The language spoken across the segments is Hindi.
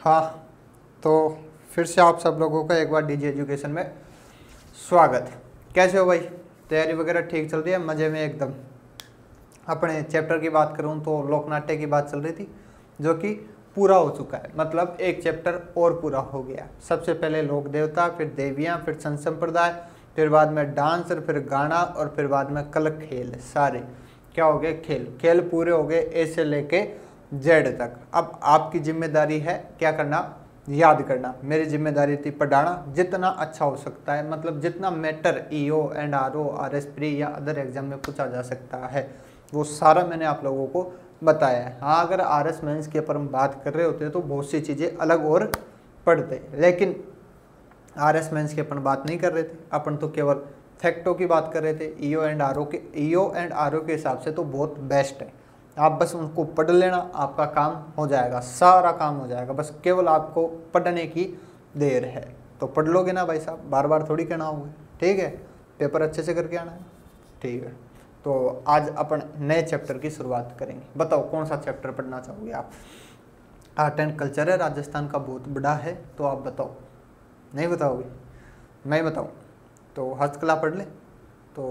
हाँ, तो फिर से आप सब लोगों का एक बार डीजी एजुकेशन में स्वागत। कैसे हो भाई? तैयारी वगैरह ठीक चल रही है? मज़े में एकदम। अपने चैप्टर की बात करूँ तो लोकनाट्य की बात चल रही थी, जो कि पूरा हो चुका है। मतलब एक चैप्टर और पूरा हो गया। सबसे पहले लोक देवता, फिर देवियाँ, फिर संत संप्रदाय, फिर बाद में डांस, और फिर गाना, और फिर बाद में कल खेल। सारे क्या हो गए? खेल। खेल पूरे हो गए ए से लेके जेड तक। अब आपकी जिम्मेदारी है क्या करना? याद करना। मेरी जिम्मेदारी थी पढ़ाना जितना अच्छा हो सकता है, मतलब जितना matter EO and RO RS pre या अदर एग्जाम में पूछा जा सकता है वो सारा मैंने आप लोगों को बताया है। हाँ, अगर आरएस मेंस के ऊपर हम बात कर रहे होते तो बहुत सी चीज़ें अलग और पढ़ते, लेकिन आरएस मेंस की अपन बात नहीं कर रहे थे। अपन तो केवल फैक्टों की बात कर रहे थे। ईओ एंड आरओ के हिसाब से तो बहुत बेस्ट है। आप बस उनको पढ़ लेना, आपका काम हो जाएगा, सारा काम हो जाएगा। बस केवल आपको पढ़ने की देर है। तो पढ़ लोगे ना भाई साहब, बार बार थोड़ी कहना होगा। ठीक है, पेपर अच्छे से करके आना है। ठीक है, तो आज अपन नए चैप्टर की शुरुआत करेंगे। बताओ कौन सा चैप्टर पढ़ना चाहोगे आप? आर्ट एंड कल्चर है, राजस्थान का बहुत बड़ा है। तो आप बताओ, नहीं बताओगे? मैं बताऊँ तो हस्तकला पढ़ ले। तो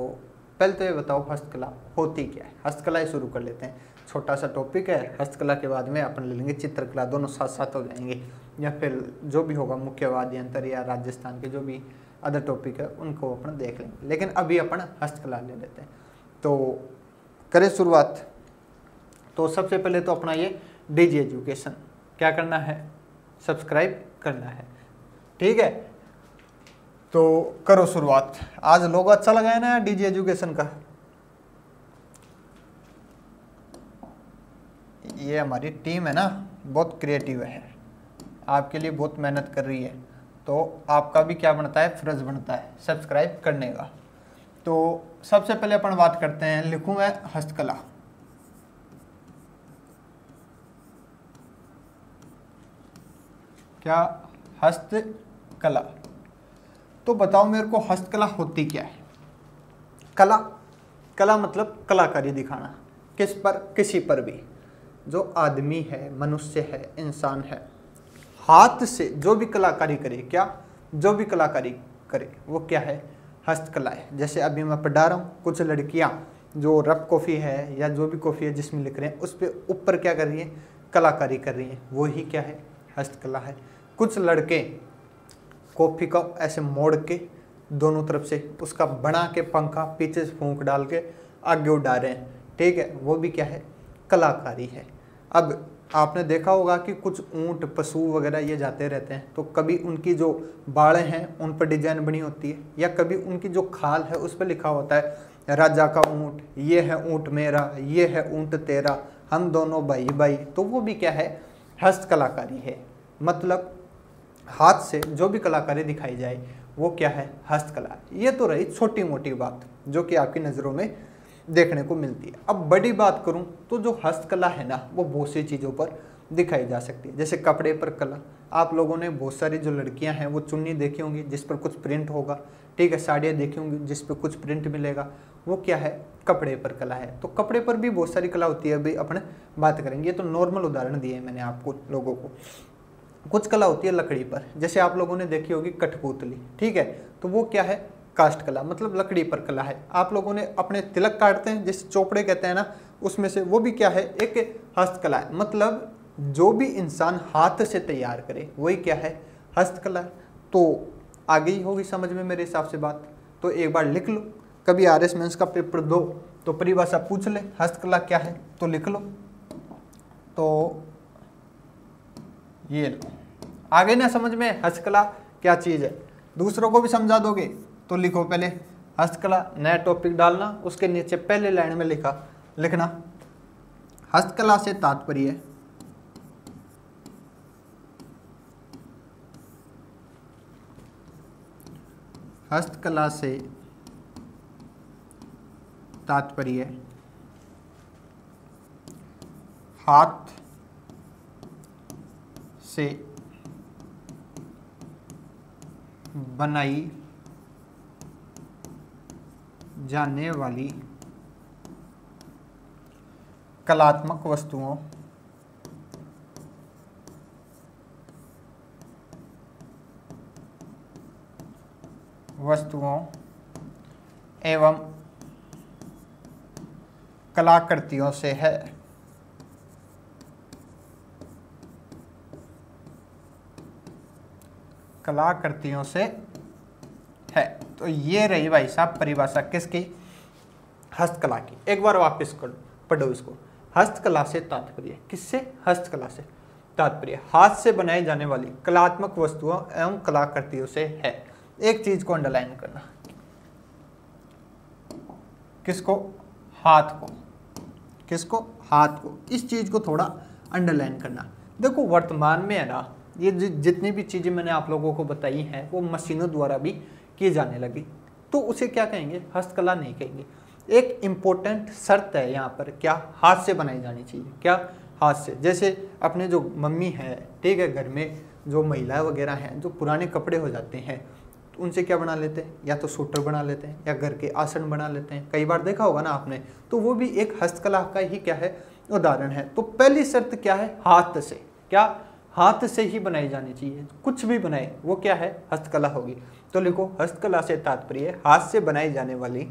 पहले तो ये बताओ हस्तकला होती क्या है? हस्तकला ही शुरू कर लेते हैं। छोटा सा टॉपिक है। हस्तकला के बाद में अपन ले लेंगे चित्रकला, दोनों साथ साथ हो जाएंगे, या फिर जो भी होगा मुख्य वाद्य यंत्र या राजस्थान के जो भी अदर टॉपिक है उनको अपन देख लेंगे। लेकिन अभी अपन हस्तकला ले लेते हैं। तो करें शुरुआत। तो सबसे पहले तो अपना ये डीजी एजुकेशन क्या करना है? सब्सक्राइब करना है। ठीक है, तो करो शुरुआत। आज लोगो अच्छा लगाया ना डीजी एजुकेशन का? ये हमारी टीम है ना, बहुत क्रिएटिव है, आपके लिए बहुत मेहनत कर रही है। तो आपका भी क्या बनता है? फर्ज बनता है सब्सक्राइब करने का। तो सबसे पहले अपन बात करते हैं, लिखूं मैं हस्तकला। क्या? हस्तकला। तो बताओ मेरे को हस्तकला होती क्या है? कला, कला मतलब कलाकारी दिखाना। किस पर? किसी पर भी। जो आदमी है, मनुष्य है, इंसान है, हाथ से जो भी कलाकारी करे, क्या? जो भी कलाकारी करे वो क्या है? हस्तकला है। जैसे अभी मैं पढ़ा रहा हूँ, कुछ लड़कियाँ जो रफ कॉफ़ी है या जो भी कॉफ़ी है जिसमें लिख रहे हैं उस पर ऊपर क्या कर रही है? कलाकारी कर रही है। वो ही क्या है? हस्तकला है। कुछ लड़के कॉफ़ी का ऐसे मोड़ के दोनों तरफ से उसका बना के पंखा पीछे से फूंक डाल के आगे उड़ा रहे हैं। ठीक है, वो भी क्या है? कलाकारी है। अब आपने देखा होगा कि कुछ ऊंट, पशु वगैरह ये जाते रहते हैं, तो कभी उनकी जो बाड़ें हैं उन पर डिजाइन बनी होती है, या कभी उनकी जो खाल है उस पर लिखा होता है राजा का ऊंट, ये है ऊंट मेरा, ये है ऊंट तेरा, हम दोनों भाई भाई। तो वो भी क्या है? हस्तकलाकारी है। मतलब हाथ से जो भी कलाकारी दिखाई जाए वो क्या है? हस्तकला। ये तो रही छोटी मोटी बात जो कि आपकी नज़रों में देखने को मिलती है। अब बड़ी बात करूं तो जो हस्तकला है ना, वो बहुत सी चीज़ों पर दिखाई जा सकती है। जैसे कपड़े पर कला। आप लोगों ने बहुत सारी जो लड़कियां हैं वो चुन्नी देखी होंगी जिस पर कुछ प्रिंट होगा। ठीक है, साड़ियाँ देखी होंगी जिस पर कुछ प्रिंट मिलेगा। वो क्या है? कपड़े पर कला है। तो कपड़े पर भी बहुत सारी कला होती है, अभी अपन बात करेंगे। ये तो नॉर्मल उदाहरण दिए मैंने आपको लोगों को। कुछ कला होती है लकड़ी पर, जैसे आप लोगों ने देखी होगी कठपुतली। ठीक है, तो वो क्या है? कास्ट कला, मतलब लकड़ी पर कला है। आप लोगों ने अपने तिलक काटते हैं जिस चोपड़े कहते हैं ना, उसमें से, वो भी क्या है? एक हस्तकला है। मतलब जो भी इंसान हाथ से तैयार करे वही क्या है? हस्तकला है। तो आगे ही होगी समझ में मेरे हिसाब से बात। तो एक बार लिख लो, कभी आरएस मेंस का पेपर दो तो परिभाषा पूछ ले हस्तकला क्या है, तो लिख लो। तो ये लो, आगे ना समझ में हस्तकला क्या चीज़ है? दूसरों को भी समझा दोगे तो लिखो पहले हस्तकला, नया टॉपिक डालना, उसके नीचे पहले लाइन में लिखना हस्तकला से तात्पर्य हस्तकला से तात्पर्य हाथ से बनाई जाने वाली कलात्मक वस्तुओं वस्तुओं एवं कलाकृतियों से है। कलाकृतियों से है। तो ये रही भाई साहब परिभाषा किसकी? हस्तकला की। एक बार वापस पढ़ो इसको। हस्तकला से तात्पर्य, किससे? हस्तकला से तात्पर्य हाथ से बनाई जाने वाली कलात्मक वस्तुओं एवं कलाकृतियों से है। एक चीज को अंडरलाइन करना, किसको? हाथ को। किसको? हाथ को। इस चीज को थोड़ा अंडरलाइन करना। देखो वर्तमान में है ना, ये जितनी भी चीजें मैंने आप लोगों को बताई हैं वो मशीनों द्वारा भी की जाने लगी, तो उसे क्या कहेंगे? हस्तकला नहीं कहेंगे। एक इम्पोर्टेंट शर्त है यहाँ पर, क्या? हाथ से बनाई जानी चाहिए। क्या? हाथ से। जैसे अपने जो मम्मी है, ठीक है, घर में जो महिलाएं वगैरह हैं, जो पुराने कपड़े हो जाते हैं तो उनसे क्या बना लेते हैं? या तो सूटर बना लेते हैं या घर के आसन बना लेते हैं। कई बार देखा होगा ना आपने, तो वो भी एक हस्तकला का ही क्या है? उदाहरण है। तो पहली शर्त क्या है? हाथ से। क्या? हाथ से ही बनाई जानी चाहिए। कुछ भी बनाए वो क्या है? हस्तकला होगी। तो लिखो हस्तकला से तात्पर्य हाथ से बनाई जाने वाली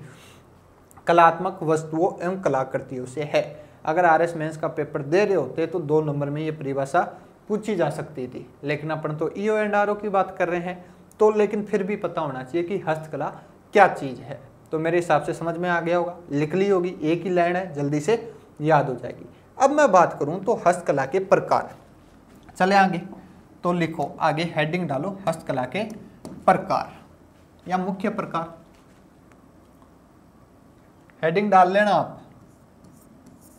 कलात्मक वस्तुओं एवं कलाकृतियों से है। अगर RS मेंस का पेपर दे रहे होते तो 2 नंबर में ये परिभाषा पूछी जा सकती थी, लेकिन अपन तो EO एंड RO की बात कर रहे हैं, तो लेकिन फिर भी पता होना चाहिए कि हस्तकला क्या चीज है। तो मेरे हिसाब से समझ में आ गया होगा, लिख ली होगी, एक ही लाइन है, जल्दी से याद हो जाएगी। अब मैं बात करूं तो हस्तकला के प्रकार। चले आगे, तो लिखो आगे हेडिंग डालो, हस्तकला के प्रकार या मुख्य प्रकार। हेडिंग डाल लेना आप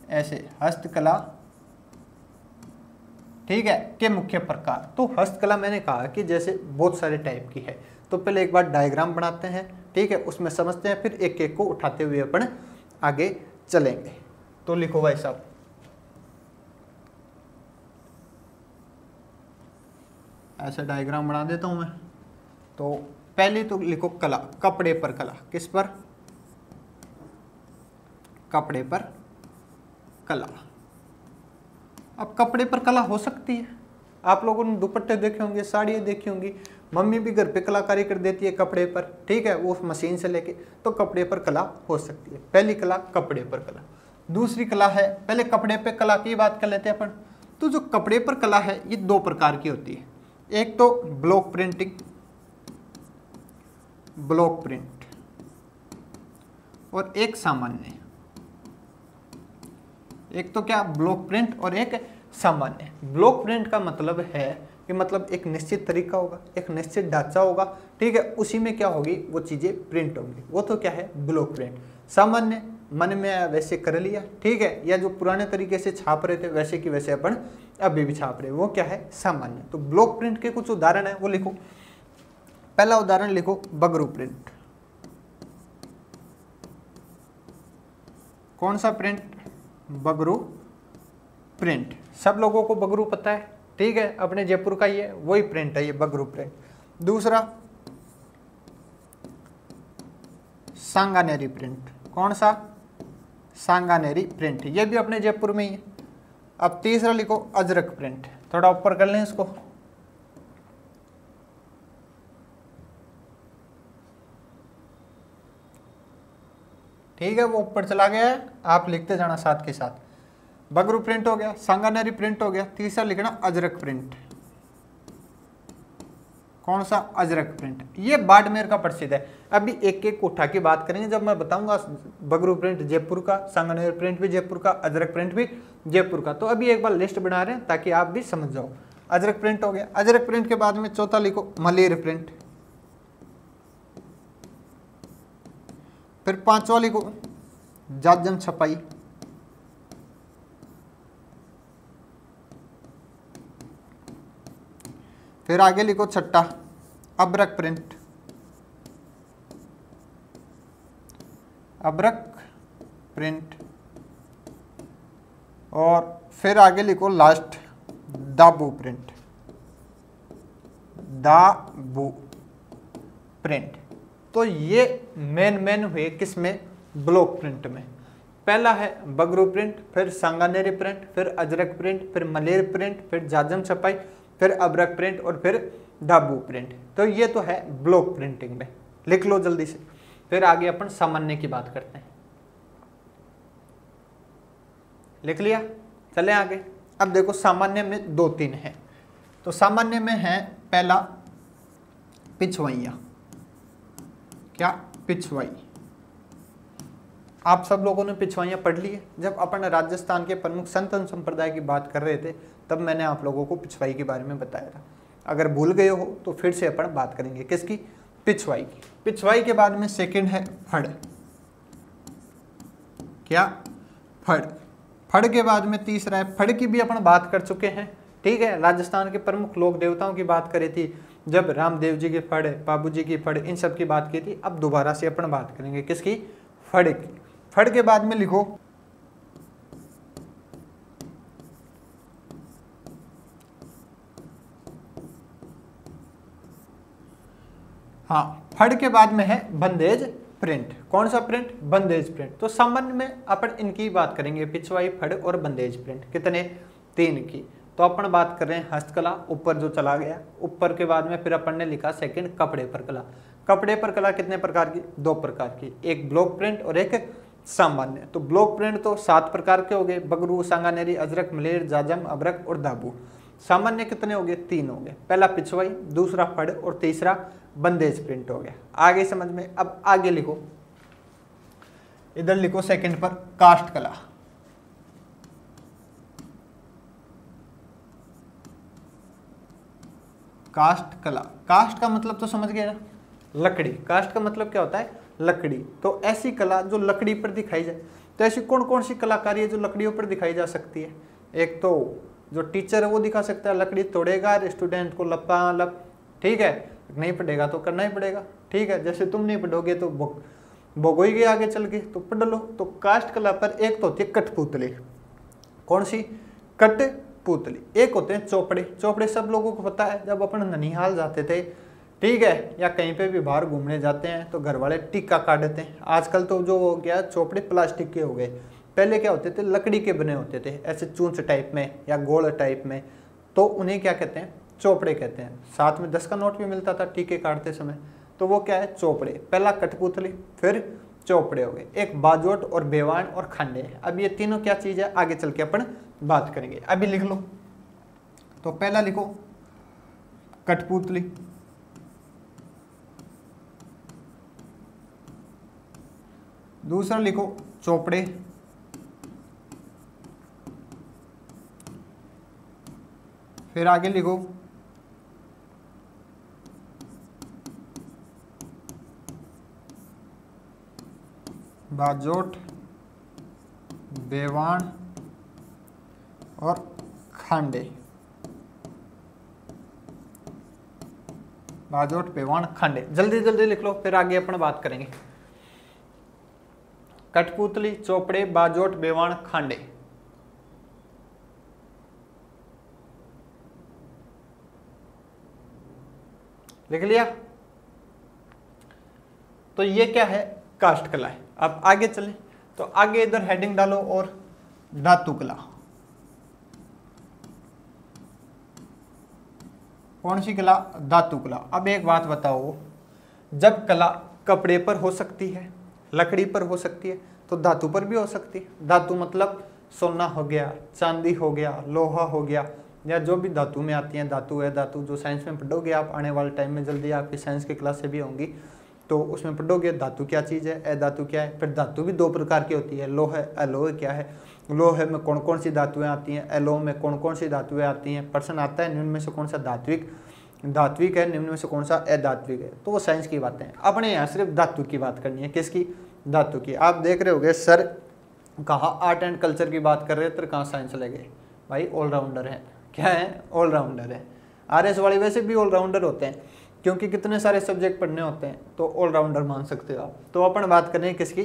ऐसे, हस्तकला, ठीक है, के मुख्य प्रकार। तो हस्तकला मैंने कहा कि जैसे बहुत सारे टाइप की है, तो पहले एक बार डायग्राम बनाते हैं, ठीक है, उसमें समझते हैं, फिर एक एक को उठाते हुए अपन आगे चलेंगे। तो लिखो भाई साहब, ऐसा डायग्राम बना देता हूं मैं। तो पहले तो लिखो कला, कपड़े पर कला। किस पर? कपड़े पर कला। अब कपड़े पर कला हो सकती है, आप लोगों ने दुपट्टे देखे होंगे, साड़ियाँ देखी होंगी, मम्मी भी घर पे कलाकारी कर देती है कपड़े पर, ठीक है, वो मशीन से लेके, तो कपड़े पर कला हो सकती है। पहली कला कपड़े पर कला। दूसरी कला है, पहले कपड़े पे कला की बात कर लेते हैं अपन। तो जो कपड़े पर कला है ये 2 प्रकार की होती है। एक तो ब्लॉक प्रिंटिंग, ब्लॉक प्रिंट, और एक सामान्य। एक तो क्या? ब्लॉक प्रिंट, और एक सामान्य। ब्लॉक प्रिंट का मतलब है कि मतलब एक निश्चित तरीका होगा, एक निश्चित ढांचा होगा, ठीक है, उसी में क्या होगी? वो चीजें प्रिंट होंगी, वो तो क्या है? Block print. सामान्य, मन में वैसे कर लिया, ठीक है, या जो पुराने तरीके से छाप रहे थे वैसे की वैसे अपन अभी भी छाप रहे, वो क्या है? सामान्य। तो ब्लॉक प्रिंट के कुछ उदाहरण है, वो लिखो। पहला उदाहरण लिखो, बगरू प्रिंट। कौन सा प्रिंट? बगरू प्रिंट। सब लोगों को बगरू पता है, ठीक है, अपने जयपुर का ही है, वही प्रिंट है ये बगरू प्रिंट। दूसरा सांगानेरी प्रिंट। कौन सा? सांगानेरी प्रिंट, ये भी अपने जयपुर में ही है। अब तीसरा लिखो अजरक प्रिंट। थोड़ा ऊपर कर लें इसको, ठीक है, वो ऊपर चला गया है, आप लिखते जाना साथ के साथ। बगरू प्रिंट हो गया, सांगानेरी प्रिंट हो गया, तीसरा लिखना अजरक प्रिंट। कौन सा? अजरक प्रिंट। ये बाड़मेर का प्रसिद्ध है। अभी एक एक उठा के बात करेंगे जब मैं बताऊंगा। बगरू प्रिंट जयपुर का, सांगानेरी प्रिंट भी जयपुर का, अजरक प्रिंट भी जयपुर का। तो अभी एक बार लिस्ट बना रहे हैं ताकि आप भी समझ जाओ। अजरक प्रिंट हो गया। अजरक प्रिंट के बाद में चौथा लिखो मलेर प्रिंट। फिर पांचवा लिखो जाजम छपाई। फिर आगे लिखो छठा अबरक प्रिंट। अबरक प्रिंट। और फिर आगे लिखो लास्ट दाबू प्रिंट। दाबू प्रिंट। तो ये मेन हुए किस में? ब्लॉक प्रिंट में। पहला है बगरू प्रिंट, फिर सांगानेरी प्रिंट, फिर अजरक प्रिंट, फिर मलेर प्रिंट, फिर जाजम छपाई, फिर अबरक प्रिंट और फिर डाबू प्रिंट। तो ये तो है ब्लॉक प्रिंटिंग में, लिख लो जल्दी से, फिर आगे अपन सामान्य की बात करते हैं। लिख लिया, चले आगे। अब देखो सामान्य में 2-3 है। तो सामान्य में है पहला पिछवैया। क्या? पिछवाई। आप सब लोगों ने पिछवाइयाँ पढ़ ली है। जब अपन राजस्थान के प्रमुख संत संप्रदाय की बात कर रहे थे तब मैंने आप लोगों को पिछवाई के बारे में बताया था। अगर भूल गए हो तो फिर से अपन बात करेंगे किसकी? पिछवाई की। पिछवाई के बाद में सेकंड है फड़। क्या? फड़। फड़ के बाद में तीसरा है, फड़ की भी अपन बात कर चुके हैं, ठीक है। राजस्थान के प्रमुख लोक देवताओं की बात करी थी, जब रामदेव जी की फड़, बाबू जी की फड़, इन सब की बात की थी। अब दोबारा से अपन बात करेंगे किसकी? फड़ की। फड़ के बाद में लिखो हाँ, फड़ के बाद में है बंदेज प्रिंट। कौन सा प्रिंट? बंदेज प्रिंट। तो सामान्य में अपन इनकी बात करेंगे, पिछवाई, फड़ और बंदेज प्रिंट। कितने? 3 की। तो अपन बात कर रहे हैं हस्तकला, ऊपर जो चला गया। ऊपर के बाद में फिर अपन ने लिखा सेकंड कपड़े पर कला। कपड़े पर कला कितने प्रकार की? 2 प्रकार की, एक ब्लॉक प्रिंट और एक सामान्य। तो ब्लॉक प्रिंट तो 7 प्रकार के हो गए, बगरू, सांगानेरी, अजरक, मलेर, जाजम, अबरक और दाबू। सामान्य कितने हो गए? 3 हो गए। पहला पिछवाई, दूसरा फड़ और तीसरा बंदेज प्रिंट हो गया। आगे समझ में। अब आगे लिखो, इधर लिखो सेकंड पर काष्ठ कला। काष्ठ कला, काष्ठ का मतलब तो समझ गए ना, लकड़ी। काष्ठ का मतलब क्या होता है? लकड़ी। तो ऐसी कला जो लकड़ी पर दिखाई जाए। तो ऐसी कौन कौन सी कलाकारी है जो लकड़ियों पर दिखाई जा सकती है? एक तो जो टीचर है वो दिखा सकता है, लकड़ी तोड़ेगा, स्टूडेंट को लपा लप, ठीक है। नहीं पढ़ेगा तो करना ही पड़ेगा, ठीक है। जैसे तुम नहीं पढ़ोगे तो भोगोगे आगे चल के, तो पढ़ लो। तो काष्ठ कला पर एक तो होती है कठपुतली। कौन सी? कठपुतली। एक होते हैं चोपड़े। चोपड़े सब लोगों को पता है, जब अपन ननिहाल जाते थे, ठीक है, या कहीं पे भी बाहर घूमने जाते हैं तो घर वाले टिक्का काट देते हैं। आजकल तो जो हो गया चोपड़े प्लास्टिक के हो गए, पहले क्या होते थे? लकड़ी के बने होते थे, ऐसे चूंच टाइप में या गोल टाइप में। तो उन्हें क्या कहते हैं? चोपड़े कहते हैं। साथ में 10 का नोट भी मिलता था टीके काटते समय। तो वो क्या है? चोपड़े। पहला कठपुतली, फिर चोपड़े हो गए। एक बाजोट और बेवान और खांडे। अब ये तीनों क्या चीज है आगे चल के अपन बात करेंगे। अभी लिख लो। तो पहला लिखो कठपुतली, दूसरा लिखो चोपड़े, फिर आगे लिखो बाजोट, बेवान और खांडे। बाजोट, बेवान, खांडे। जल्दी जल्दी लिख लो, फिर आगे अपन बात करेंगे। कठपुतली, चोपड़े, बाजोट, बेवान, खांडे। लिख लिया? तो ये क्या है? काष्ठ कला है। अब आगे चलें तो आगे इधर हेडिंग डालो और धातु कला। कौन सी कला? धातु कला। अब एक बात बताओ, जब कला कपड़े पर हो सकती है, लकड़ी पर हो सकती है, तो धातु पर भी हो सकती है। धातु मतलब सोना हो गया, चांदी हो गया, लोहा हो गया, या जो भी धातु में आती हैं। धातु है, धातु जो साइंस में पढ़ोगे आप आने वाले टाइम में, जल्दी आपकी साइंस की क्लासें भी होंगी तो उसमें पढ़ोगे धातु क्या चीज़ है, अधातु क्या है। फिर धातु भी 2 प्रकार की होती है, लोह, अलोह क्या है। लोह में कौन कौन सी धातुएं आती हैं, अलोह में कौन कौन सी धातुएं आती हैं। प्रश्न आता है निम्न में से कौन सा धात्विक है, निम्न में से कौन सा अधात्विक है। तो वो साइंस की बातें हैं। अपने यहाँ सिर्फ धातु की बात करनी है। किसकी? धातु की। आप देख रहे होगे सर कहाँ आर्ट एंड कल्चर की बात कर रहे हैं तो कहाँ साइंस लगे। भाई ऑलराउंडर है। क्या है? ऑलराउंडर है। RS वाले वैसे भी ऑलराउंडर होते हैं, क्योंकि कितने सारे सब्जेक्ट पढ़ने होते हैं, तो ऑलराउंडर मान सकते हो आप। तो अपन बात करें किसकी?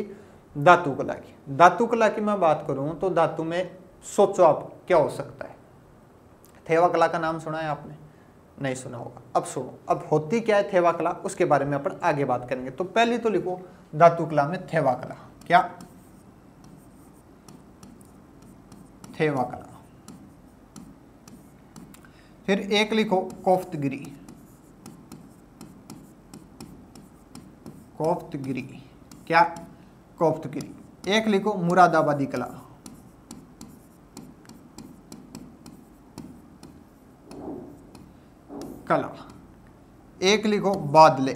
धातु कला की। धातु कला की मैं बात करूं तो धातु में सोचो आप क्या हो सकता है। थेवा कला का नाम सुना है आपने? नहीं सुना होगा। अब सुनो, अब होती क्या है थेवा कला, उसके बारे में अपन आगे बात करेंगे। तो पहले तो लिखो धातु कला में थेवा कला। क्या? थेवा कला। फिर एक लिखो कोफ्तगिरी। कोफ्तगिरी, क्या कोफ्तगिरी। एक लिखो मुरादाबादी कला, कला। एक लिखो बादले,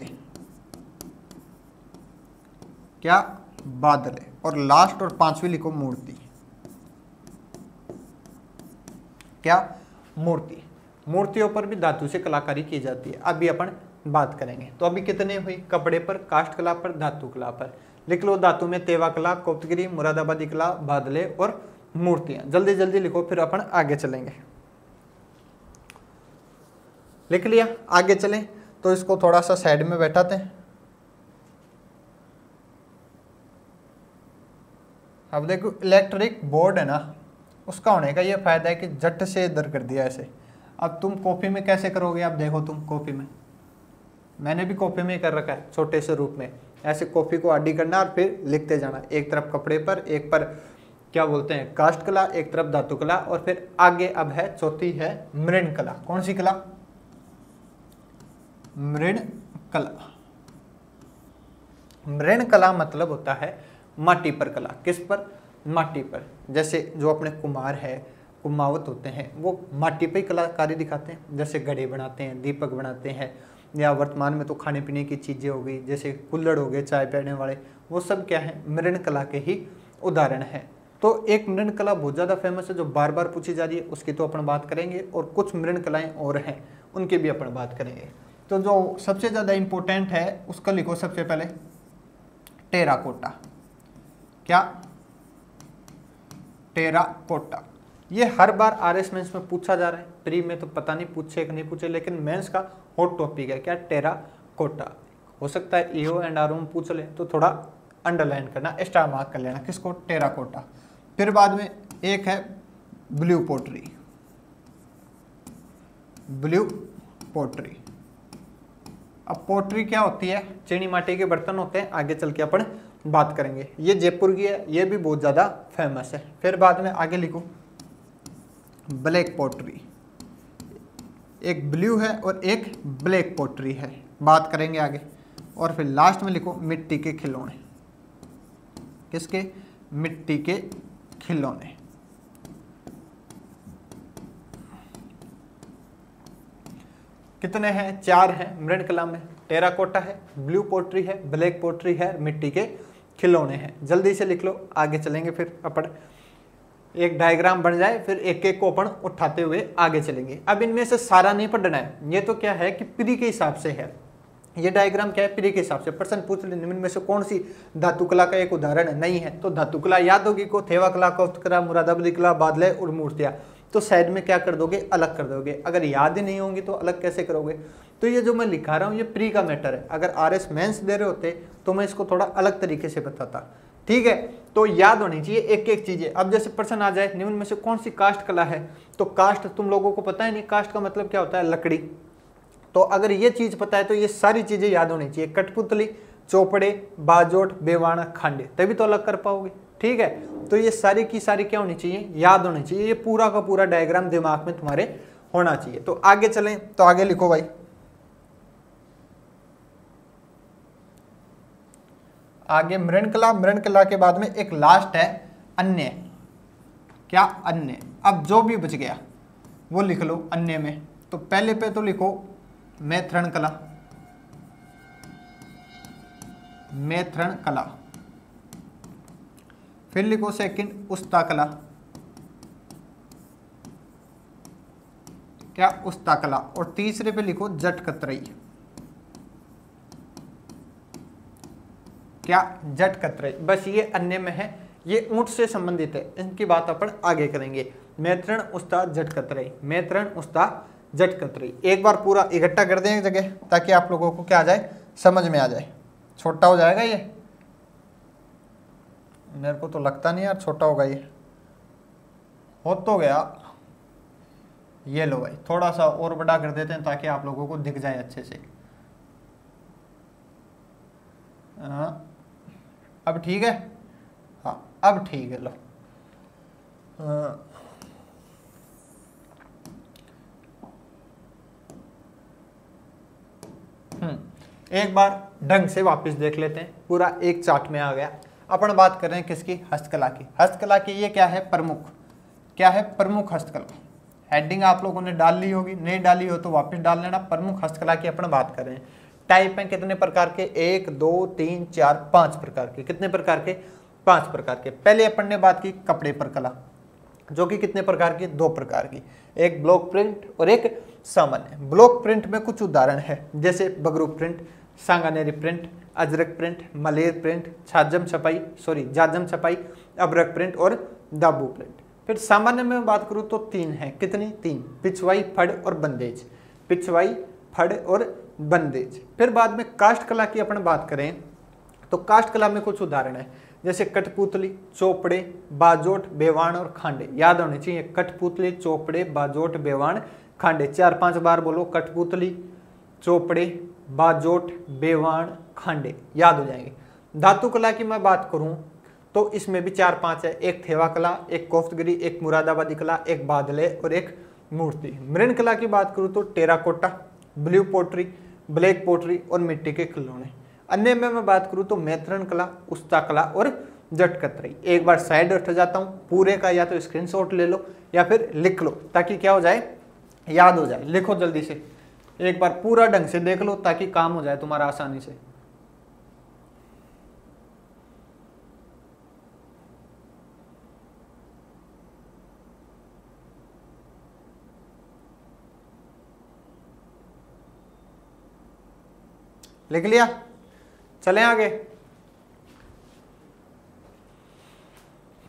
क्या बादले। और लास्ट और पांचवी लिखो मूर्ति, क्या मूर्ति। मूर्तियों पर भी धातु से कलाकारी की जाती है, अभी अपन बात करेंगे। तो अभी कितने हुई, कपड़े पर, काष्ठ कला पर, धातु कला पर। लिख लो धातु में तेवा कला, कोफ्तगिरी, मुरादाबादी कला, बादले और मूर्तियां। जल्दी जल्दी लिखो, फिर अपन आगे चलेंगे। लिख लिया, आगे चलें। तो इसको थोड़ा सा साइड में बैठाते हैं। अब देखो इलेक्ट्रिक बोर्ड है ना, उसका होने का ये फायदा है कि झट से इधर कर दिया ऐसे। अब तुम कॉपी में कैसे करोगे, आप देखो तुम कॉपी में, मैंने भी कॉपी में कर रखा है छोटे से रूप में। ऐसे कॉपी को आडी करना और फिर लिखते जाना, एक तरफ कपड़े पर, एक पर क्या बोलते हैं काष्ठ कला, एक तरफ धातु कला, और फिर आगे अब है चौथी है मृण कला। कौन सी कला, मृण कला। मृण कला मतलब होता है माटी पर कला। किस पर, माटी पर। जैसे जो अपने कुम्हार है, कुमावत होते हैं, वो माटी पे ही कलाकारी दिखाते हैं। जैसे घड़े बनाते हैं, दीपक बनाते हैं, या वर्तमान में तो खाने पीने की चीज़ें हो गई, जैसे कुल्हड़ हो गए चाय पीने वाले, वो सब क्या है, मृण कला के ही उदाहरण है। तो एक मृण कला बहुत ज़्यादा फेमस है जो बार बार पूछी जा रही है, उसकी तो अपन बात करेंगे। और कुछ मृण कलाएँ और हैं, उनकी भी अपन बात करेंगे। तो जो सबसे ज़्यादा इम्पोर्टेंट है उसका लिखो सबसे पहले टेराकोटा, क्या टेराकोटा। ये हर बार आरएस मेंस में पूछा जा रहा है, प्री में तो पता नहीं पूछे कि नहीं पूछे, लेकिन मेंस का हॉट टॉपिक है, क्या टेराकोटा। हो सकता है ईओ एंड आरओ में पूछ ले, तो थोड़ा अंडरलाइन करना, स्टार मार्क कर लेना, किसको, टेराकोटा। फिर बाद में एक है ब्लू पोट्री, ब्लू पोट्री। अब पोट्री क्या होती है, चीनी माटी के बर्तन होते हैं, आगे चल के अपन बात करेंगे। ये जयपुर की है, ये भी बहुत ज़्यादा फेमस है। फिर बाद में आगे लिखो ब्लैक पोट्री, एक ब्लू है और एक ब्लैक पोट्री है, बात करेंगे आगे। और फिर लास्ट में लिखो मिट्टी के खिलौने, किसके, मिट्टी के खिलौने। कितने हैं, 4 हैं मृण कला में। टेराकोटा है, ब्लू पोट्री है, ब्लैक पोट्री है, मिट्टी के खिलौने हैं। जल्दी से लिख लो, आगे चलेंगे। फिर अपन एक डायग्राम बन जाए, फिर एक एक को अपन उठाते हुए आगे चलेंगे। अब इनमें से सारा नहीं पढ़ना है, ये तो क्या है कि प्री के हिसाब से है। ये डायग्राम क्या है, प्री के हिसाब से प्रश्न पूछ ले, निम्न में से कौन सी धातु कला का एक उदाहरण नहीं है। तो धातु कला याद होगी को, थेवा कला, कोफ्त कला, मुरादाबादी कला, बादले और मूर्तियां। तो साइड में क्या कर दोगे, अलग कर दोगे। अगर याद ही नहीं होंगी तो अलग कैसे करोगे। तो ये जो मैं लिखा रहा हूँ ये प्री का मैटर है। अगर आरएस मेंस दे रहे होते तो मैं इसको थोड़ा अलग तरीके से बताता, ठीक है। तो याद होनी चाहिए एक एक चीजें। अब जैसे प्रश्न आ जाए निम्न में से कौन सी काष्ठ कला है, तो काष्ठ तुम लोगों को पता है नहीं, काष्ठ का मतलब क्या होता है, लकड़ी। तो अगर ये चीज पता है तो ये सारी चीजें याद होनी चाहिए, कठपुतली, चौपड़े, बाजोट, बेवाना, खांडे, तभी तो अलग कर पाओगे, ठीक है। तो ये सारी की सारी क्या होनी चाहिए, याद होनी चाहिए। ये पूरा का पूरा डायग्राम दिमाग में तुम्हारे होना चाहिए। तो आगे चलें, तो आगे लिखो भाई, आगे मृण कला। मृण कला के बाद में एक लास्ट है अन्य, क्या, अन्य। अब जो भी बच गया वो लिख लो अन्य में। तो पहले पे तो लिखो मैथरण कला, मैथरण कला। फिर लिखो सेकंड उस्ता कला, क्या, उस्ता कला। और तीसरे पे लिखो जट कतरई, क्या, जट कतरई। बस ये अन्य में है, ये ऊंट से संबंधित है, इनकी बात अपन आगे करेंगे। मैत्रण उस्ताद जट कतरई, मैत्रण उस्ताद जट कतरई। एक बार पूरा इकट्ठा कर दें एक जगह, ताकि आप लोगों को क्या आ जाए, समझ में आ जाए। छोटा हो जाएगा ये, मेरे को तो लगता नहीं यार छोटा होगा ये, हो तो गया। ये लो भाई, थोड़ा सा और बड़ा कर देते हैं ताकि आप लोगों को दिख जाए अच्छे से। अब ठीक है, हाँ अब ठीक है। लो एक बार ढंग से वापस देख लेते हैं, पूरा एक चार्ट में आ गया। अपन बात कर रहे हैं किसकी, हस्तकला की। हस्तकला की ये क्या है, प्रमुख, क्या है, प्रमुख हस्तकला। हेडिंग आप लोगों ने डाल ली होगी, नहीं डाली हो तो वापस डाल लेना। प्रमुख हस्तकला की अपन बात कर रहे हैं। टाइप है कितने प्रकार के, 1 2 3 4 5 प्रकार के। कितने प्रकार के, 5 प्रकार के। पहले अपन ने बात की कपड़े पर कला, जो कि कितने प्रकार की, 2 प्रकार की, एक ब्लॉक प्रिंट और एक सामान्य। ब्लॉक प्रिंट में कुछ उदाहरण है, जैसे Bagru print, Sanganeri print, Ajrakh print, Maler print, Jajam छपाई, अबरक प्रिंट और दाबू प्रिंट। फिर सामान्य में बात करूं तो 3 है, कितनी, 3, पिछवाई, फड़ और बंदेज। पिछवाई, फड़ और बंदेज। फिर बाद में काष्ठ कला की अपन बात करें तो काष्ठ कला में कुछ उदाहरण है, जैसे कठपुतली, चोपड़े, बाजोट, बेवाण और खांडे। याद होने चाहिए, कठपुतली, चोपड़े, बाजोट, बेवाण, खांडे। 4-5 बार बोलो, कठपुतली, चोपड़े, बाजोट, बेवाण, खांडे, याद हो जाएंगे। धातु कला की मैं बात करूं तो इसमें भी 4-5 है, एक थेवा कला, एक कोफ्तगिरी, एक मुरादाबादी कला, एक बादले और एक मूर्ति। मृण कला की बात करूं तो terracotta, blue pottery, black pottery और मिट्टी के खिलौने। अन्य में मैं बात करूं तो मैत्रण कला, उस्ता कला और जटकतरी। एक बार साइड हट जाता हूं, पूरे का या तो स्क्रीनशॉट ले लो या फिर लिख लो, ताकि क्या हो जाए, याद हो जाए। लिखो जल्दी से, एक बार पूरा ढंग से देख लो ताकि काम हो जाए तुम्हारा आसानी से। लिख लिया, चलें आगे।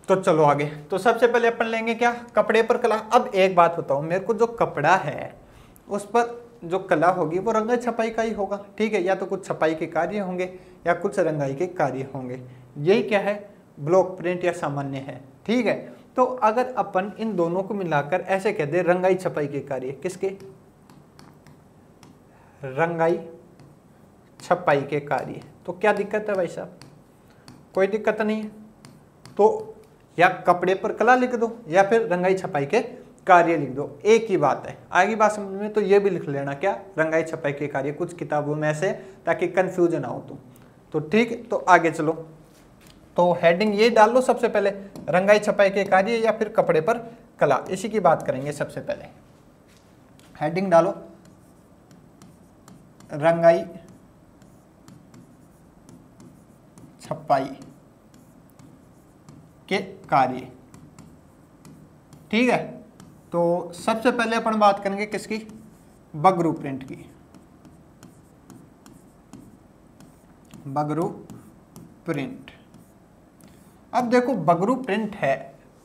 तो चलो आगे। तो सबसे पहले अपन लेंगे क्या, कपड़े पर कला। अब एक बात बताओ मेरे को, जो कपड़ा है उस पर जो कला होगी वो रंगाई छपाई का ही होगा, ठीक है। या तो कुछ छपाई के कार्य होंगे या कुछ रंगाई के कार्य होंगे। यही क्या है, ब्लॉक प्रिंट या सामान्य है, ठीक है। तो अगर अपन इन दोनों को मिलाकर ऐसे कह दे, रंगाई छपाई के कार्य, किसके, रंगाई छपाई के कार्य, तो क्या दिक्कत है भाई साहब, कोई दिक्कत नहीं है। तो या कपड़े पर कला लिख दो या फिर रंगाई छपाई के कार्य लिख दो, एक ही बात है। आगे बात समझ में तो ये भी लिख लेना, क्या, रंगाई छपाई के कार्य, कुछ किताबों में से, ताकि कंफ्यूजन ना हो तुम। तो ठीक, तो आगे चलो। तो हेडिंग ये डाल लो सबसे पहले, रंगाई छपाई के कार्य या फिर कपड़े पर कला, इसी की बात करेंगे सबसे पहले। हेडिंग डालो, रंगाई छपाई के कार्य, ठीक है। तो सबसे पहले अपन बात करेंगे किसकी, बगरू प्रिंट की। बगरू प्रिंट। अब देखो बगरू प्रिंट है,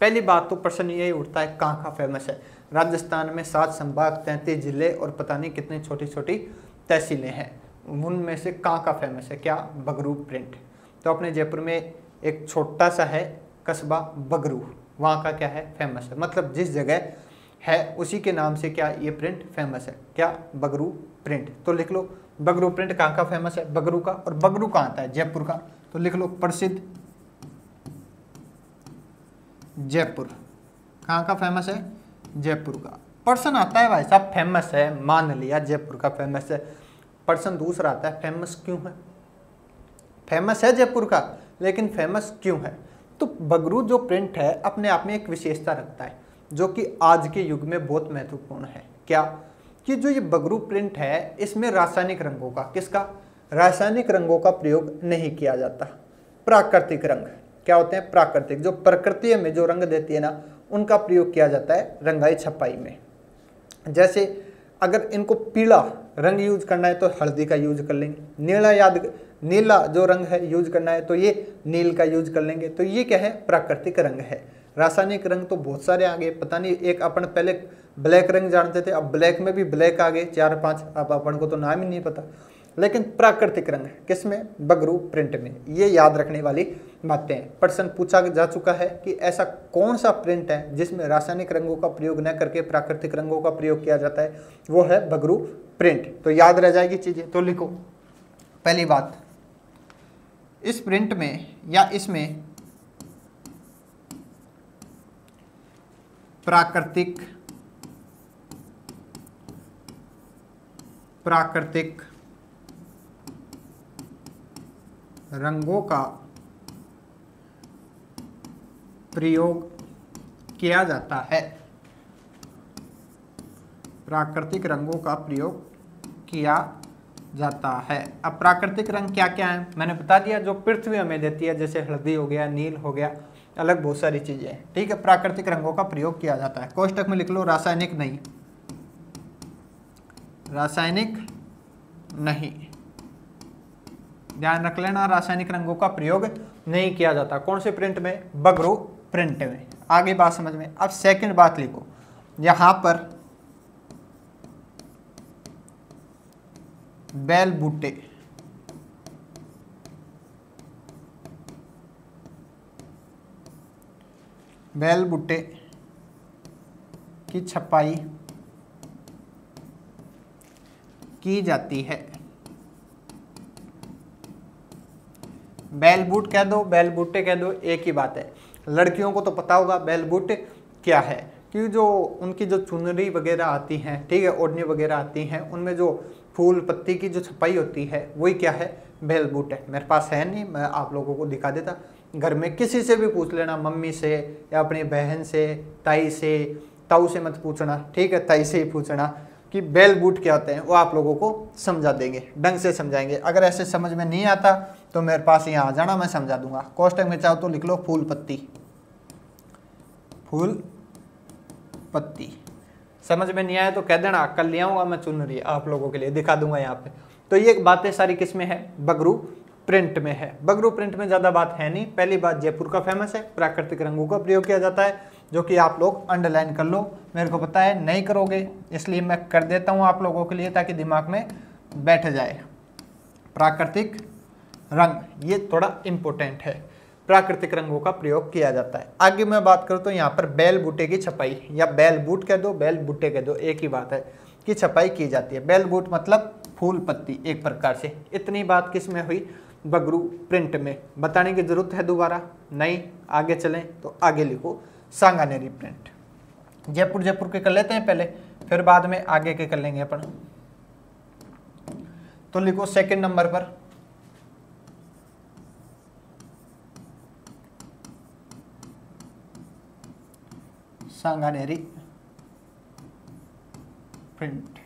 पहली बात तो प्रश्न यही उठता है, कहाँ का फेमस है। राजस्थान में 7 संभाग, 33 जिले और पता नहीं कितनी छोटी छोटी तहसीलें हैं, उनमें से कहाँ का फेमस है, क्या, बगरू प्रिंट। तो अपने जयपुर में एक छोटा सा है कस्बा बगरू, वहाँ का क्या है, फेमस है। मतलब जिस जगह है उसी के नाम से क्या, ये प्रिंट फेमस है, क्या, बगरू प्रिंट। तो लिख लो बगरू प्रिंट कहाँ का फेमस है, बगरू का। और बगरू कहाँ आता है, जयपुर का। तो लिख लो प्रसिद्ध जयपुर, कहाँ का फेमस है, जयपुर का। पर्सन आता है भाई साहब, फेमस है, मान लिया जयपुर का फेमस है। पर्सन दूसरा आता है, फेमस क्यों है, फेमस है जयपुर का, लेकिन फेमस क्यों है। तो बगरू जो प्रिंट है अपने आप में एक विशेषता रखता है, जो कि आज के युग में बहुत महत्वपूर्ण है। क्या, कि जो ये बगरू प्रिंट है इसमें रासायनिक रंगों का, किसका, रासायनिक रंगों का प्रयोग नहीं किया जाता। प्राकृतिक रंग क्या होते हैं, प्राकृतिक, जो प्रकृति में जो रंग देती है ना, उनका प्रयोग किया जाता है रंगाई छपाई में। जैसे अगर इनको पीला रंग यूज करना है तो हल्दी का यूज कर लेंगे, नीला जो रंग है यूज करना है तो ये नील का यूज कर लेंगे। तो ये क्या है, प्राकृतिक रंग है। रासायनिक रंग तो बहुत सारे आ गए, पता नहीं, एक अपन पहले ब्लैक रंग जानते थे, अब ब्लैक में भी ब्लैक आ गए 4-5, अब अपन को तो नाम ही नहीं पता। लेकिन प्राकृतिक रंग किसमें, बगरू प्रिंट में। ये याद रखने वाली बातें हैं। प्रश्न पूछा जा चुका है कि ऐसा कौन सा प्रिंट है जिसमें रासायनिक रंगों का प्रयोग न करके प्राकृतिक रंगों का प्रयोग किया जाता है, वो है बगरू प्रिंट। तो याद रह जाएगी चीजें, तो लिखो। पहली बात, इस प्रिंट में या इसमें प्राकृतिक रंगों का प्रयोग किया जाता है। प्राकृतिक रंगों का प्रयोग किया जाता है। अब प्राकृतिक रंग क्या क्या है मैंने बता दिया, जो पृथ्वी हमें देती है, जैसे हल्दी हो गया, नील हो गया, अलग बहुत सारी चीजें हैं। ठीक है, प्राकृतिक रंगों का प्रयोग किया जाता है। कोष्टक में लिख लो रासायनिक नहीं, रासायनिक नहीं, ध्यान रख लेना, रासायनिक रंगों का प्रयोग नहीं किया जाता। कौन से प्रिंट में? बगरू प्रिंट में। आगे बात समझ में। अब सेकंड बात लिखो, यहां पर बैल बूटे, बैल बूटे की छपाई की जाती है। बैल बूट कह दो, बैल बूटे कह दो, एक ही बात है। लड़कियों को तो पता होगा बैल बूट क्या है, क्योंकि जो उनकी जो चुनरी वगैरह आती हैं, ठीक है, ओढ़नी वगैरह आती हैं, उनमें जो फूल पत्ती की जो छपाई होती है वही क्या है? बैल बूट है। मेरे पास है नहीं, मैं आप लोगों को दिखा देता। घर में किसी से भी पूछ लेना, मम्मी से या अपनी बहन से, ताई से, ताऊ से मत पूछना, ठीक है, ताई से ही पूछना कि बैल बूट क्या होते हैं, वो आप लोगों को समझा देंगे, ढंग से समझाएंगे। अगर ऐसे समझ में नहीं आता तो मेरे पास यहाँ आ जाना, मैं समझा दूंगा। कोष्टक में चाहो तो लिख लो फूल पत्ती, फूल पत्ती। समझ में नहीं आया तो कह देना, कल ले आऊंगा मैं चुनरी, आप लोगों के लिए दिखा दूंगा यहाँ पे। तो ये बातें सारी किस में है? बगरू प्रिंट में है। बगरू प्रिंट में ज्यादा बात है नहीं। पहली बात, जयपुर का फेमस है, प्राकृतिक रंगों का प्रयोग किया जाता है, जो कि आप लोग अंडरलाइन कर लो। मेरे को पता है नहीं करोगे, इसलिए मैं कर देता हूँ आप लोगों के लिए, ताकि दिमाग में बैठ जाए। प्राकृतिक रंग, ये थोड़ा इंपॉर्टेंट है। प्राकृतिक रंगों का प्रयोग किया जाता है। आगे मैं बात करूँ तो यहाँ पर बैल बूटे की छपाई, या बैल बूट कह दो, बैल बूटे कह दो, एक ही बात है, की छपाई की जाती है। बैल बूट मतलब फूल पत्ती एक प्रकार से। इतनी बात किस में हुई? बगरू प्रिंट में। बताने की जरूरत है दोबारा? नहीं। आगे चलें तो आगे लिखो सांगानेरी प्रिंट। जयपुर जयपुर के कर लेते हैं पहले, फिर बाद में आगे के कर लेंगे अपन। तो लिखो सेकंड नंबर पर सांगानेरी प्रिंट।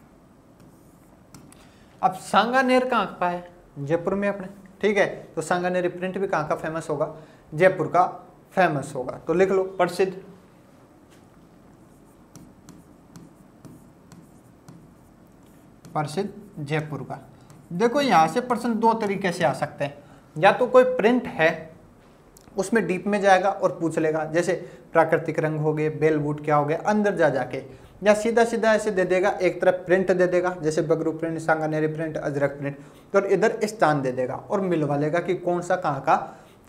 अब सांगानेर कहाँ का है? जयपुर में अपने, ठीक है। तो सांगानेरी प्रिंट भी कहाँ का फेमस होगा? जयपुर का फेमस होगा। तो लिख लो प्रसिद्ध, प्रसिद्ध जयपुर का। देखो यहां से प्रश्न दो तरीके से आ सकते हैं, या तो कोई प्रिंट है उसमें डीप में जाएगा और पूछ लेगा, जैसे प्राकृतिक रंग हो गए, बेल बूट क्या हो गया, अंदर जा जाके, या सीधा सीधा ऐसे दे देगा, एक तरफ प्रिंट दे देगा, जैसे Bagru print, Sanganeri print, Ajrakh print, तो इधर स्थान दे देगा और मिलवा लेगा कि कौन सा कहाँ का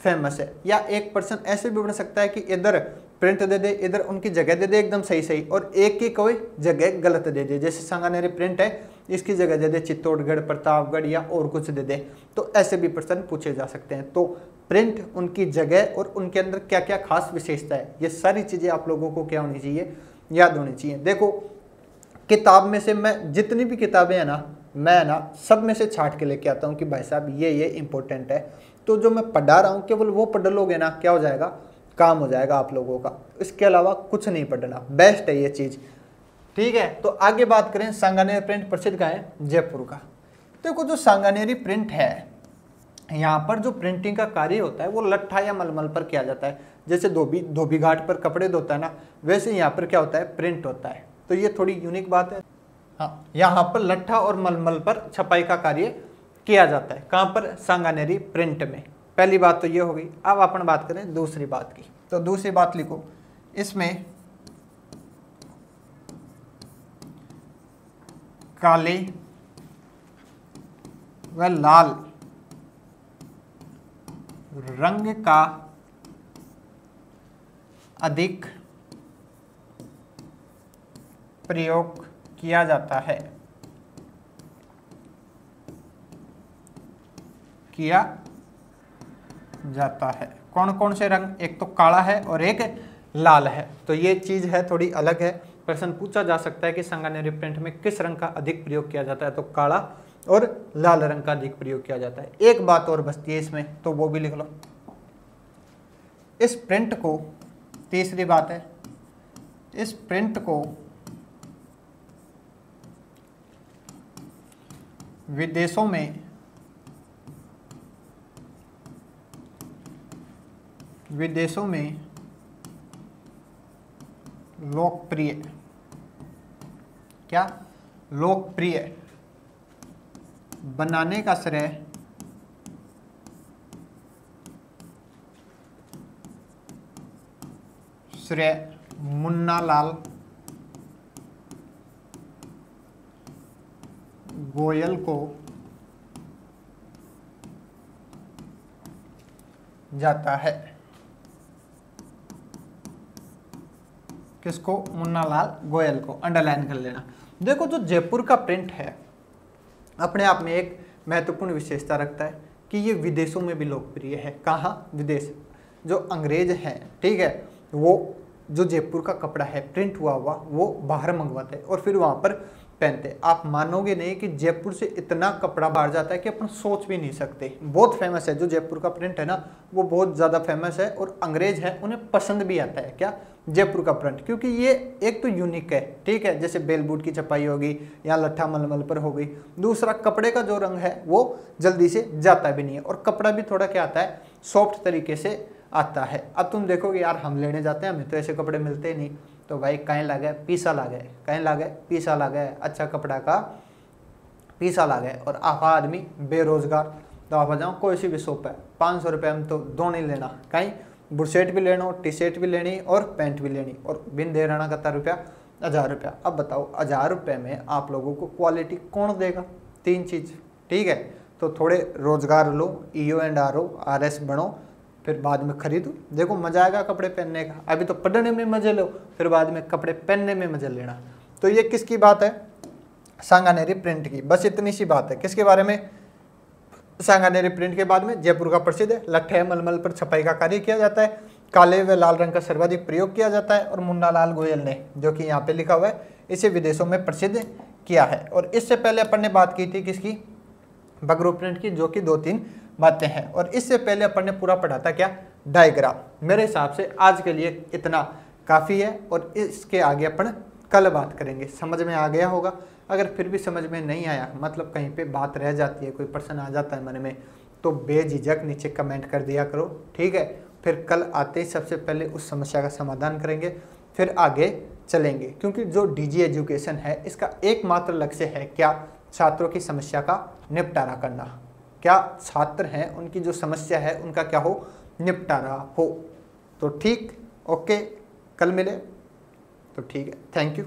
फेमस है। या एक पर्सन ऐसे भी बन सकता है कि इधर प्रिंट दे दे, इधर उनकी जगह दे दे एकदम सही सही, और एक की कोई जगह गलत दे दे, जैसे सांगानेरी प्रिंट है इसकी जगह दे दे चित्तौड़गढ़, प्रतापगढ़ या और कुछ दे दे। तो ऐसे भी प्रश्न पूछे जा सकते हैं। तो प्रिंट, उनकी जगह और उनके अंदर क्या क्या खास विशेषता है, ये सारी चीजें आप लोगों को क्या होनी चाहिए? याद होनी चाहिए। देखो किताब में से मैं जितनी भी किताबें हैं ना, मैं ना सब में से छाट के लेके आता हूँ कि भाई साहब ये इंपॉर्टेंट है। तो जो मैं पढ़ा रहा हूँ केवल वो पढ़ लोगे ना, क्या हो जाएगा? काम हो जाएगा आप लोगों का। इसके अलावा कुछ नहीं पढ़ना, बेस्ट है ये चीज़, ठीक है। तो आगे बात करें, सांगानेरी प्रिंट प्रसिद्ध का है जयपुर का। देखो जो सांगानेरी प्रिंट है, यहाँ पर जो प्रिंटिंग का कार्य होता है वो लट्ठा या मलमल पर किया जाता है। जैसे धोबी घाट पर कपड़े धोता है ना, वैसे यहाँ पर क्या होता है? प्रिंट होता है। तो ये थोड़ी यूनिक बात है। हाँ, यहाँ पर लट्ठा और मलमल पर छपाई का कार्य किया जाता है। कहाँ पर? सांगानेरी प्रिंट में। पहली बात तो ये हो गई। अब अपन बात करें दूसरी बात की। तो दूसरी बात लिखो, इसमें काले व लाल रंग का अधिक प्रयोग किया जाता है। किया जाता है। कौन कौन से रंग? एक तो काला है और एक लाल है। तो ये चीज है थोड़ी अलग है। प्रश्न पूछा जा सकता है कि सांगानेरी प्रिंट में किस रंग का अधिक प्रयोग किया जाता है? तो काला और लाल रंग का अधिक प्रयोग किया जाता है। एक बात और बचती है इसमें, तो वो भी लिख लो। इस प्रिंट को, तीसरी बात है, इस प्रिंट को विदेशों में लोकप्रिय, क्या लोकप्रिय बनाने का श्रेय मुन्नालाल गोयल को जाता है। किसको? मुन्नालाल गोयल को। अंडरलाइन कर लेना। देखो, जो जयपुर का प्रिंट है अपने आप में एक महत्वपूर्ण विशेषता रखता है कि ये विदेशों में भी लोकप्रिय है। कहाँ? विदेश। जो अंग्रेज हैं, ठीक है, वो जो जयपुर का कपड़ा है प्रिंट हुआ वो बाहर मंगवाते हैं और फिर वहाँ पर पहनते। आप मानोगे नहीं कि जयपुर से इतना कपड़ा बाहर जाता है कि अपन सोच भी नहीं सकते। बहुत फेमस है जो जयपुर का प्रिंट है ना, वो बहुत ज़्यादा फेमस है और अंग्रेज है उन्हें पसंद भी आता है। क्या? जयपुर का प्रिंट, क्योंकि ये एक तो यूनिक है, ठीक है, जैसे बेल बूट की छपाई होगी या लट्ठा मलमल पर हो गई। दूसरा, कपड़े का जो रंग है वो जल्दी से जाता भी नहीं है और कपड़ा भी थोड़ा क्या आता है, सॉफ्ट तरीके से आता है। अब तुम देखोगे यार हम लेने जाते हैं, हमें तो ऐसे कपड़े मिलते ही नहीं, तो भाई कहीं लागे पीसा लागे, कहीं लागे पीसा लागे, अच्छा कपड़ा का पीसा लागे। और आप आदमी बेरोजगार, तो आप आ जाओ कोई सी भी शॉप है, 500 रुपये में तो दो नहीं लेना, कहीं बुशर्ट भी लेना, टी शर्ट भी लेनी और पैंट भी लेनी, और बिन दे रहना कितना रुपया? 1000 रुपया। अब बताओ 1000 रुपये में आप लोगों को क्वालिटी कौन देगा? 3 चीज़, ठीक है। तो थोड़े रोजगार लो, EO&RO RS बनो, फिर बाद में खरीदो। देखो मजा आएगा कपड़े पहनने का। अभी तो पढ़ने में मजे लो, फिर बाद में कपड़े पहनने में मजा लेना। तो ये किसकी बात है? सांगानेरी प्रिंट की। बस इतनी सी बात है। किसके बारे में? सांगानेरी प्रिंट के बाद में जयपुर का प्रसिद्ध है, लट्ठे मलमल पर छपाई का कार्य किया जाता है, काले व लाल रंग का सर्वाधिक प्रयोग किया जाता है और मुन्नालाल गोयल ने, जो कि यहाँ पे लिखा हुआ है, इसे विदेशों में प्रसिद्ध किया है। और इससे पहले अपन ने बात की थी किसकी? बगरू प्रिंट की, जो कि 2-3 बातें हैं। और इससे पहले अपन ने पूरा पढ़ा था क्या? डायग्राम। मेरे हिसाब से आज के लिए इतना काफ़ी है और इसके आगे अपन कल बात करेंगे। समझ में आ गया होगा? अगर फिर भी समझ में नहीं आया, मतलब कहीं पे बात रह जाती है, कोई प्रश्न आ जाता है मन में, तो बेझिझक नीचे कमेंट कर दिया करो, ठीक है। फिर कल आते ही सबसे पहले उस समस्या का समाधान करेंगे, फिर आगे चलेंगे। क्योंकि जो DG एजुकेशन है इसका एकमात्र लक्ष्य है क्या? छात्रों की समस्या का निपटारा करना। क्या छात्र हैं उनकी जो समस्या है उनका क्या हो? निपटारा हो। तो ठीक, ओके, कल मिले तो ठीक है। Thank you.